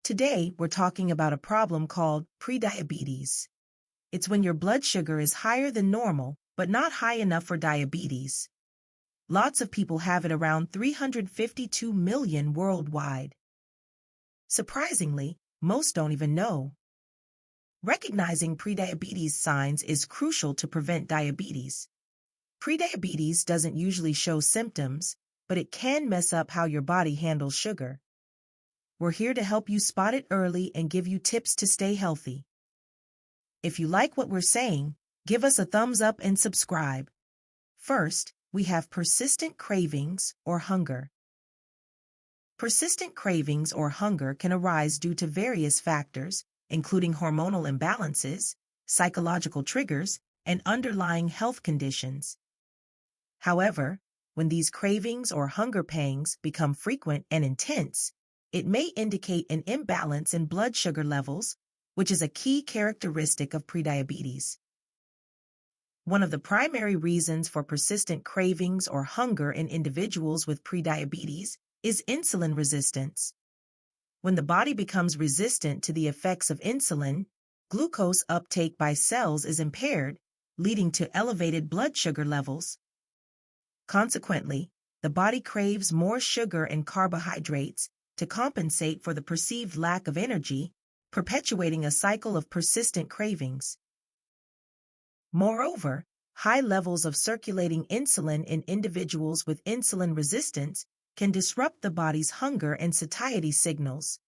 Today, we're talking about a problem called prediabetes. It's when your blood sugar is higher than normal, but not high enough for diabetes. Lots of people have it, around 352 million worldwide. Surprisingly, most don't even know. Recognizing prediabetes signs is crucial to prevent diabetes. Prediabetes doesn't usually show symptoms, but it can mess up how your body handles sugar. We're here to help you spot it early and give you tips to stay healthy. If you like what we're saying, give us a thumbs up and subscribe. First, we have persistent cravings or hunger. Persistent cravings or hunger can arise due to various factors, including hormonal imbalances, psychological triggers, and underlying health conditions. However, when these cravings or hunger pangs become frequent and intense, it may indicate an imbalance in blood sugar levels, which is a key characteristic of prediabetes. One of the primary reasons for persistent cravings or hunger in individuals with prediabetes is insulin resistance. When the body becomes resistant to the effects of insulin, glucose uptake by cells is impaired, leading to elevated blood sugar levels. Consequently, the body craves more sugar and carbohydrates to compensate for the perceived lack of energy, perpetuating a cycle of persistent cravings. Moreover, high levels of circulating insulin in individuals with insulin resistance can disrupt the body's hunger and satiety signals.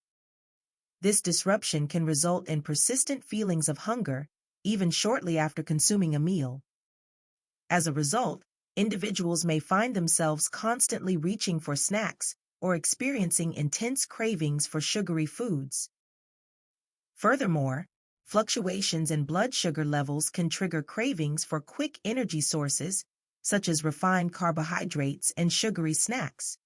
This disruption can result in persistent feelings of hunger, even shortly after consuming a meal. As a result, individuals may find themselves constantly reaching for snacks or experiencing intense cravings for sugary foods. Furthermore, fluctuations in blood sugar levels can trigger cravings for quick energy sources, such as refined carbohydrates and sugary snacks.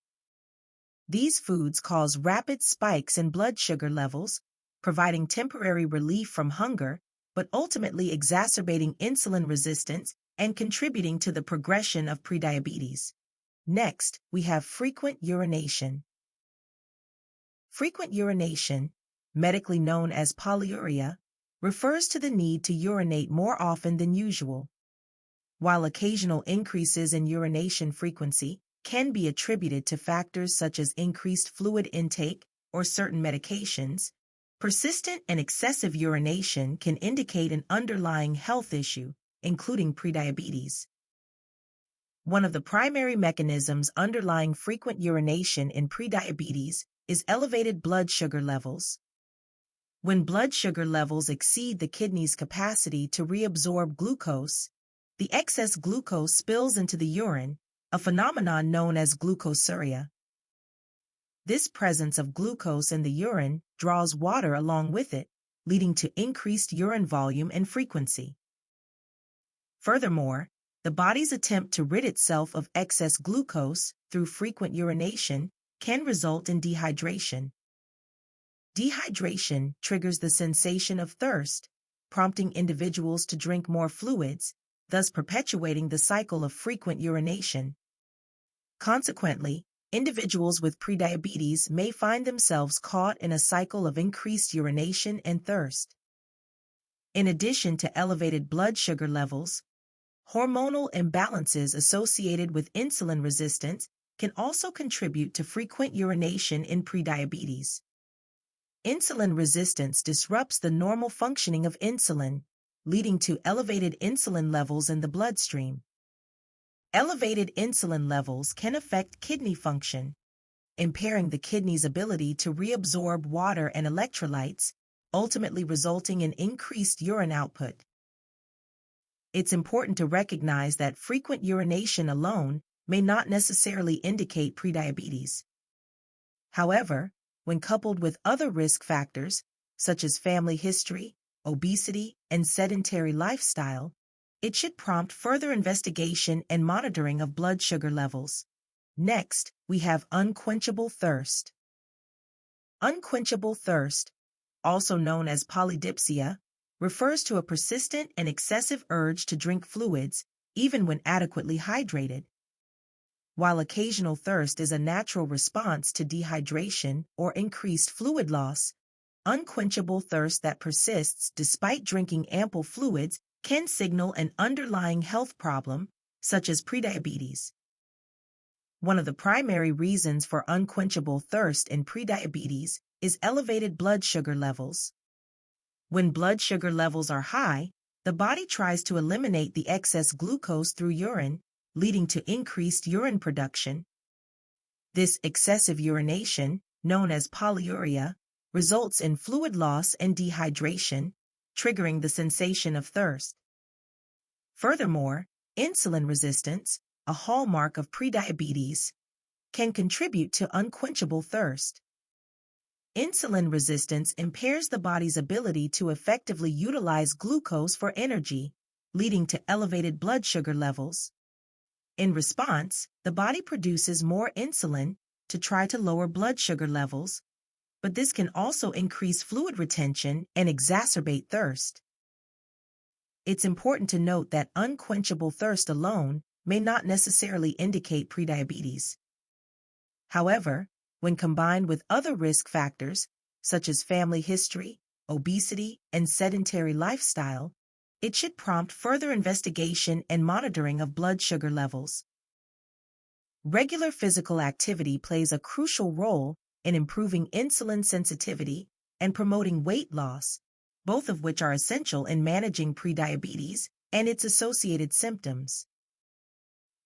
These foods cause rapid spikes in blood sugar levels, providing temporary relief from hunger, but ultimately exacerbating insulin resistance and contributing to the progression of prediabetes. Next, we have frequent urination. Frequent urination, medically known as polyuria, refers to the need to urinate more often than usual. While occasional increases in urination frequency can be attributed to factors such as increased fluid intake or certain medications, persistent and excessive urination can indicate an underlying health issue, including prediabetes. One of the primary mechanisms underlying frequent urination in prediabetes is elevated blood sugar levels. When blood sugar levels exceed the kidney's capacity to reabsorb glucose, the excess glucose spills into the urine, a phenomenon known as glucosuria. This presence of glucose in the urine draws water along with it, leading to increased urine volume and frequency. Furthermore, the body's attempt to rid itself of excess glucose through frequent urination can result in dehydration. Dehydration triggers the sensation of thirst, prompting individuals to drink more fluids, thus perpetuating the cycle of frequent urination. Consequently, individuals with prediabetes may find themselves caught in a cycle of increased urination and thirst. In addition to elevated blood sugar levels, hormonal imbalances associated with insulin resistance can also contribute to frequent urination in prediabetes. Insulin resistance disrupts the normal functioning of insulin, leading to elevated insulin levels in the bloodstream. Elevated insulin levels can affect kidney function, impairing the kidney's ability to reabsorb water and electrolytes, ultimately resulting in increased urine output. It's important to recognize that frequent urination alone may not necessarily indicate prediabetes. However, when coupled with other risk factors, such as family history, obesity, and sedentary lifestyle, it should prompt further investigation and monitoring of blood sugar levels. Next, we have unquenchable thirst. Unquenchable thirst, also known as polydipsia, refers to a persistent and excessive urge to drink fluids, even when adequately hydrated. While occasional thirst is a natural response to dehydration or increased fluid loss, unquenchable thirst that persists despite drinking ample fluids can signal an underlying health problem, such as prediabetes. One of the primary reasons for unquenchable thirst in prediabetes is elevated blood sugar levels. When blood sugar levels are high, the body tries to eliminate the excess glucose through urine, leading to increased urine production. This excessive urination, known as polyuria, results in fluid loss and dehydration, triggering the sensation of thirst. Furthermore, insulin resistance, a hallmark of prediabetes, can contribute to unquenchable thirst. Insulin resistance impairs the body's ability to effectively utilize glucose for energy, leading to elevated blood sugar levels. In response, the body produces more insulin to try to lower blood sugar levels, but this can also increase fluid retention and exacerbate thirst. It's important to note that unquenchable thirst alone may not necessarily indicate prediabetes. However, when combined with other risk factors, such as family history, obesity, and sedentary lifestyle, it should prompt further investigation and monitoring of blood sugar levels. Regular physical activity plays a crucial role in improving insulin sensitivity and promoting weight loss, both of which are essential in managing prediabetes and its associated symptoms.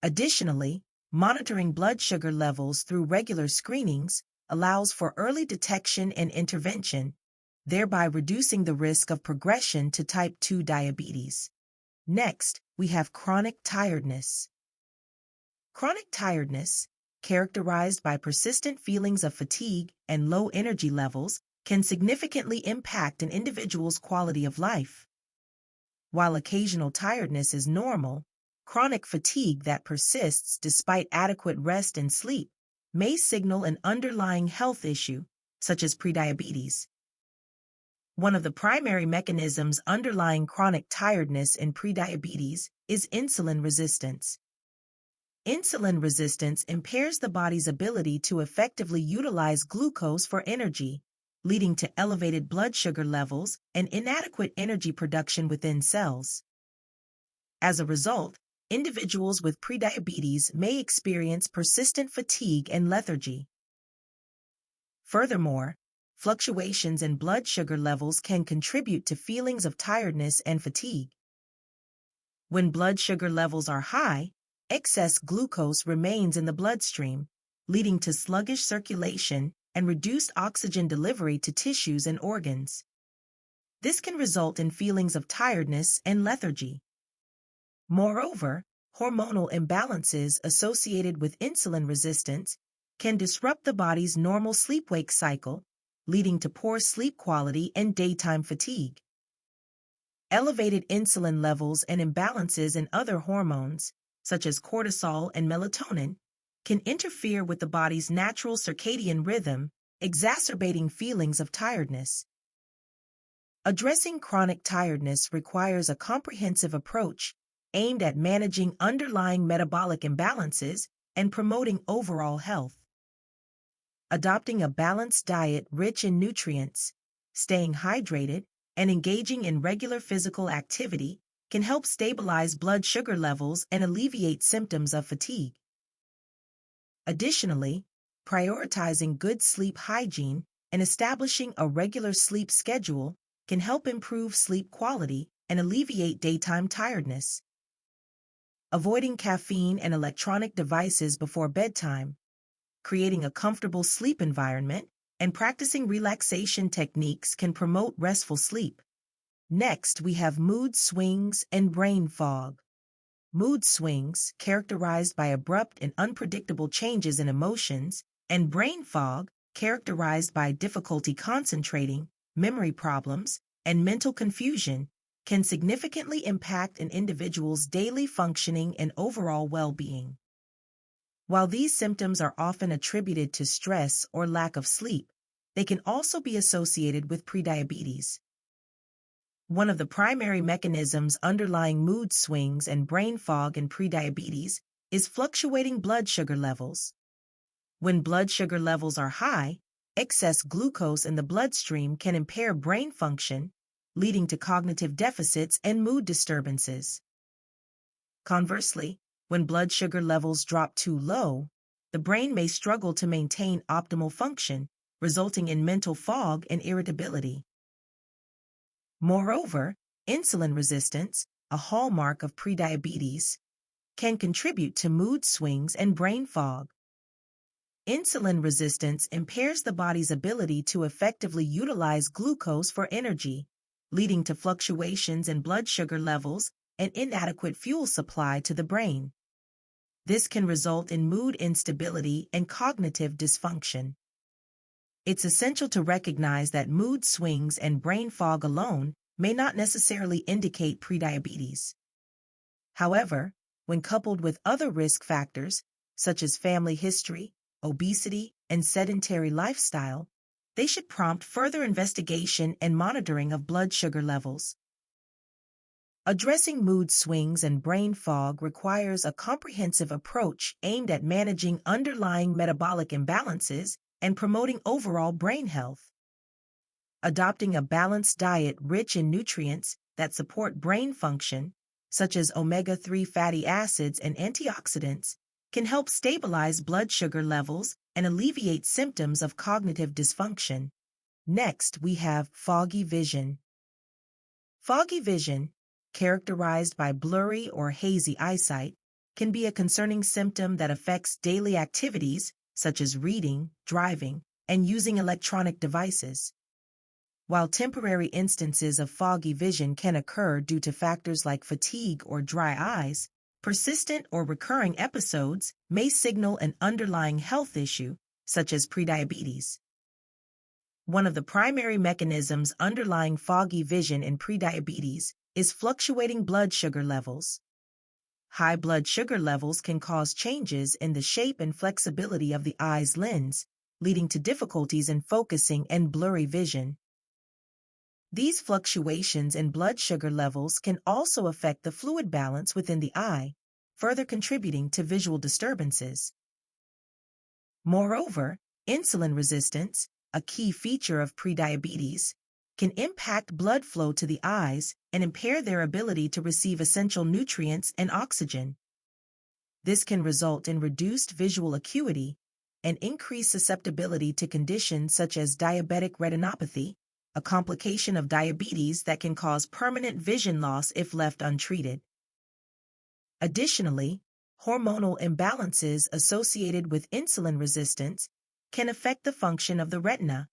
Additionally, monitoring blood sugar levels through regular screenings allows for early detection and intervention, thereby reducing the risk of progression to type 2 diabetes. Next, we have chronic tiredness. Chronic tiredness, characterized by persistent feelings of fatigue and low energy levels, can significantly impact an individual's quality of life. While occasional tiredness is normal, chronic fatigue that persists despite adequate rest and sleep may signal an underlying health issue, such as prediabetes. One of the primary mechanisms underlying chronic tiredness in prediabetes is insulin resistance. Insulin resistance impairs the body's ability to effectively utilize glucose for energy, leading to elevated blood sugar levels and inadequate energy production within cells. As a result, individuals with prediabetes may experience persistent fatigue and lethargy. Furthermore, fluctuations in blood sugar levels can contribute to feelings of tiredness and fatigue. When blood sugar levels are high, excess glucose remains in the bloodstream, leading to sluggish circulation and reduced oxygen delivery to tissues and organs. This can result in feelings of tiredness and lethargy. Moreover, hormonal imbalances associated with insulin resistance can disrupt the body's normal sleep-wake cycle, leading to poor sleep quality and daytime fatigue. Elevated insulin levels and imbalances in other hormones, such as cortisol and melatonin, can interfere with the body's natural circadian rhythm, exacerbating feelings of tiredness. Addressing chronic tiredness requires a comprehensive approach aimed at managing underlying metabolic imbalances and promoting overall health. Adopting a balanced diet rich in nutrients, staying hydrated, and engaging in regular physical activity can help stabilize blood sugar levels and alleviate symptoms of fatigue. Additionally, prioritizing good sleep hygiene and establishing a regular sleep schedule can help improve sleep quality and alleviate daytime tiredness. Avoiding caffeine and electronic devices before bedtime, creating a comfortable sleep environment, and practicing relaxation techniques can promote restful sleep. Next, we have mood swings and brain fog. Mood swings, characterized by abrupt and unpredictable changes in emotions, and brain fog, characterized by difficulty concentrating, memory problems, and mental confusion, can significantly impact an individual's daily functioning and overall well-being. While these symptoms are often attributed to stress or lack of sleep, they can also be associated with prediabetes. One of the primary mechanisms underlying mood swings and brain fog in prediabetes is fluctuating blood sugar levels. When blood sugar levels are high, Excess glucose in the bloodstream can impair brain function, leading to cognitive deficits and mood disturbances. Conversely, when blood sugar levels drop too low, the brain may struggle to maintain optimal function, resulting in mental fog and irritability. Moreover, insulin resistance, a hallmark of prediabetes, can contribute to mood swings and brain fog. Insulin resistance impairs the body's ability to effectively utilize glucose for energy, leading to fluctuations in blood sugar levels and inadequate fuel supply to the brain. This can result in mood instability and cognitive dysfunction. It's essential to recognize that mood swings and brain fog alone may not necessarily indicate prediabetes. However, when coupled with other risk factors, such as family history, obesity, and sedentary lifestyle, they should prompt further investigation and monitoring of blood sugar levels. Addressing mood swings and brain fog requires a comprehensive approach aimed at managing underlying metabolic imbalances and promoting overall brain health. Adopting a balanced diet rich in nutrients that support brain function, such as omega-3 fatty acids and antioxidants, can help stabilize blood sugar levels and alleviate symptoms of cognitive dysfunction. Next, we have foggy vision. Foggy vision, characterized by blurry or hazy eyesight, can be a concerning symptom that affects daily activities such as reading, driving, and using electronic devices. While temporary instances of foggy vision can occur due to factors like fatigue or dry eyes, persistent or recurring episodes may signal an underlying health issue, such as prediabetes. One of the primary mechanisms underlying foggy vision in prediabetes is fluctuating blood sugar levels. High blood sugar levels can cause changes in the shape and flexibility of the eye's lens, leading to difficulties in focusing and blurry vision. These fluctuations in blood sugar levels can also affect the fluid balance within the eye, further contributing to visual disturbances. Moreover, insulin resistance, a key feature of prediabetes, can impact blood flow to the eyes and impair their ability to receive essential nutrients and oxygen. This can result in reduced visual acuity and increased susceptibility to conditions such as diabetic retinopathy, a complication of diabetes that can cause permanent vision loss if left untreated. Additionally, hormonal imbalances associated with insulin resistance can affect the function of the retina,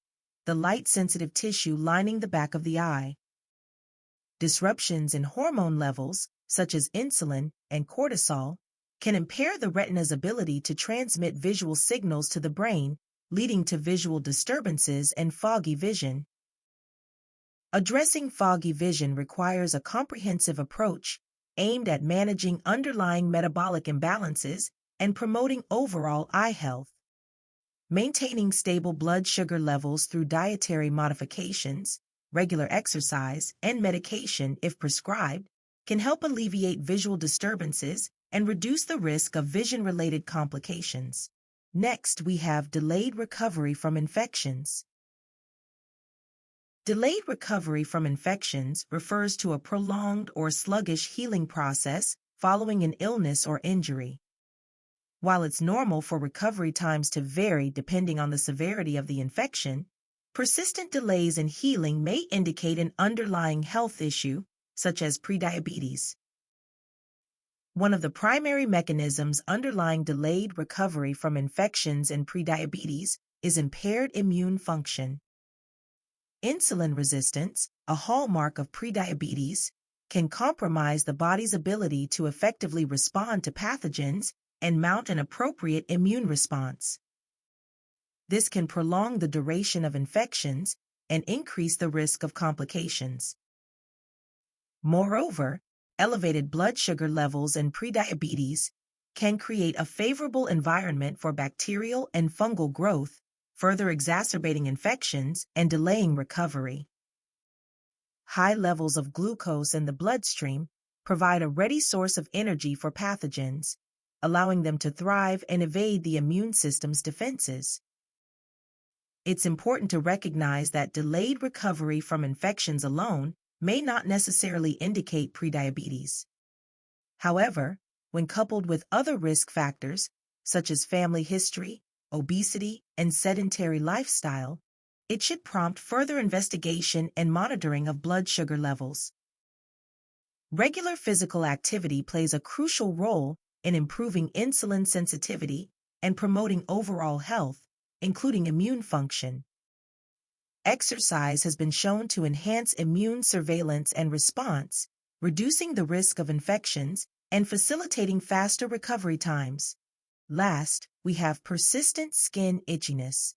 the light-sensitive tissue lining the back of the eye. Disruptions in hormone levels, such as insulin and cortisol, can impair the retina's ability to transmit visual signals to the brain, leading to visual disturbances and foggy vision. Addressing foggy vision requires a comprehensive approach aimed at managing underlying metabolic imbalances and promoting overall eye health. Maintaining stable blood sugar levels through dietary modifications, regular exercise, and medication, if prescribed, can help alleviate visual disturbances and reduce the risk of vision-related complications. Next, we have delayed recovery from infections. Delayed recovery from infections refers to a prolonged or sluggish healing process following an illness or injury. While it's normal for recovery times to vary depending on the severity of the infection, persistent delays in healing may indicate an underlying health issue, such as prediabetes. One of the primary mechanisms underlying delayed recovery from infections in prediabetes is impaired immune function. Insulin resistance, a hallmark of prediabetes, can compromise the body's ability to effectively respond to pathogens and mount an appropriate immune response. This can prolong the duration of infections and increase the risk of complications. Moreover, elevated blood sugar levels in prediabetes can create a favorable environment for bacterial and fungal growth, further exacerbating infections and delaying recovery. High levels of glucose in the bloodstream provide a ready source of energy for pathogens, allowing them to thrive and evade the immune system's defenses. It's important to recognize that delayed recovery from infections alone may not necessarily indicate prediabetes. However, when coupled with other risk factors, such as family history, obesity, and sedentary lifestyle, it should prompt further investigation and monitoring of blood sugar levels. Regular physical activity plays a crucial role in improving insulin sensitivity and promoting overall health, including immune function. Exercise has been shown to enhance immune surveillance and response, reducing the risk of infections and facilitating faster recovery times. Last, we have persistent skin itchiness.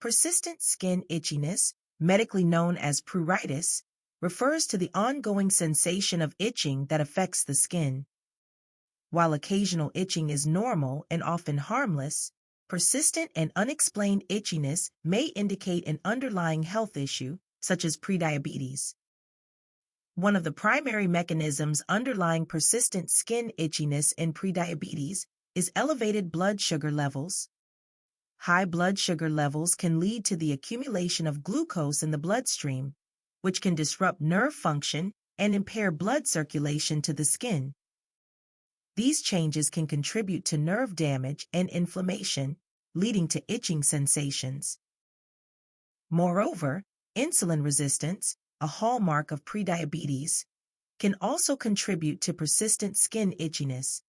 Persistent skin itchiness, medically known as pruritus, refers to the ongoing sensation of itching that affects the skin. While occasional itching is normal and often harmless, persistent and unexplained itchiness may indicate an underlying health issue, such as prediabetes. One of the primary mechanisms underlying persistent skin itchiness in prediabetes is elevated blood sugar levels. High blood sugar levels can lead to the accumulation of glucose in the bloodstream, which can disrupt nerve function and impair blood circulation to the skin. These changes can contribute to nerve damage and inflammation, leading to itching sensations. Moreover, insulin resistance, a hallmark of prediabetes, can also contribute to persistent skin itchiness.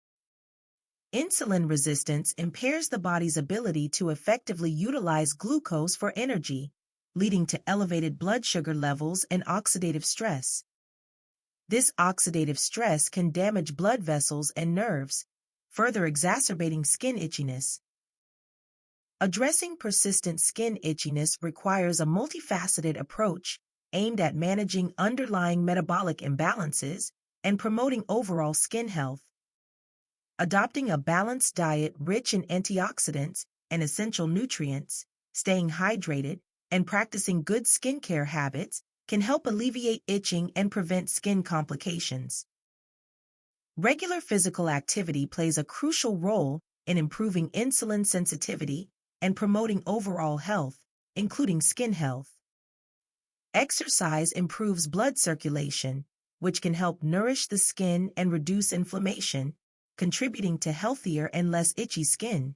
Insulin resistance impairs the body's ability to effectively utilize glucose for energy, leading to elevated blood sugar levels and oxidative stress. This oxidative stress can damage blood vessels and nerves, further exacerbating skin itchiness. Addressing persistent skin itchiness requires a multifaceted approach aimed at managing underlying metabolic imbalances and promoting overall skin health. Adopting a balanced diet rich in antioxidants and essential nutrients, staying hydrated, and practicing good skincare habits can help alleviate itching and prevent skin complications. Regular physical activity plays a crucial role in improving insulin sensitivity and promoting overall health, including skin health. Exercise improves blood circulation, which can help nourish the skin and reduce inflammation, contributing to healthier and less itchy skin.